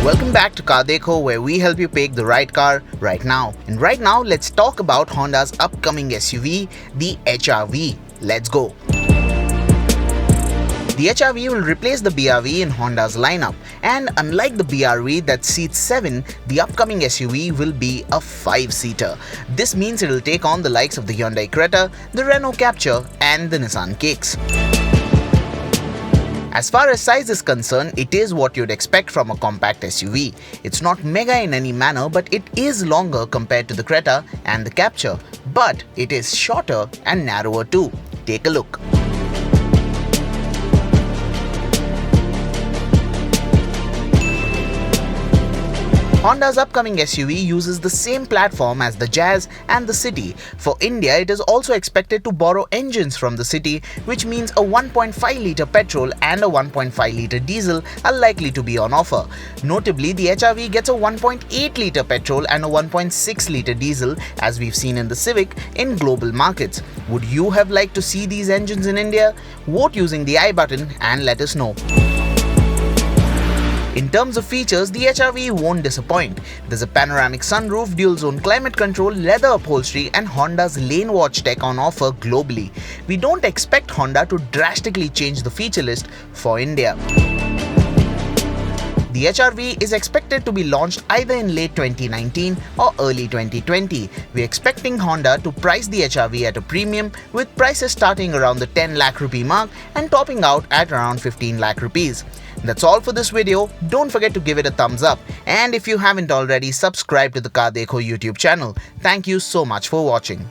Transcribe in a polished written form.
Welcome back to Cardekho, where we help you pick the right car right now. And right now, let's talk about Honda's upcoming SUV, the HRV. Let's go. The HRV will replace the BRV in Honda's lineup, and unlike the BRV that seats 7, the upcoming SUV will be a 5-seater. This means it will take on the likes of the Hyundai Creta, the Renault Captur and the Nissan Kicks. As far as size is concerned, it is what you'd expect from a compact SUV. It's not mega in any manner, but it is longer compared to the Creta and the Captur. But it is shorter and narrower too. Take a look. Honda's upcoming SUV uses the same platform as the Jazz and the City. For India, it is also expected to borrow engines from the City, which means a 1.5-litre petrol and a 1.5-litre diesel are likely to be on offer. Notably, the HRV gets a 1.8-litre petrol and a 1.6-litre diesel, as we've seen in the Civic, in global markets. Would you have liked to see these engines in India? Vote using the I button and let us know. In terms of features, the HRV won't disappoint. There's a panoramic sunroof, dual-zone climate control, leather upholstery and Honda's lane watch tech on offer globally. We don't expect Honda to drastically change the feature list for India. The HRV is expected to be launched either in late 2019 or early 2020. We're expecting Honda to price the HRV at a premium, with prices starting around the 10 lakh rupee mark and topping out at around 15 lakh rupees. That's all for this video. Don't forget to give it a thumbs up, and if you haven't already, subscribe to the Cardekho YouTube channel. Thank you so much for watching.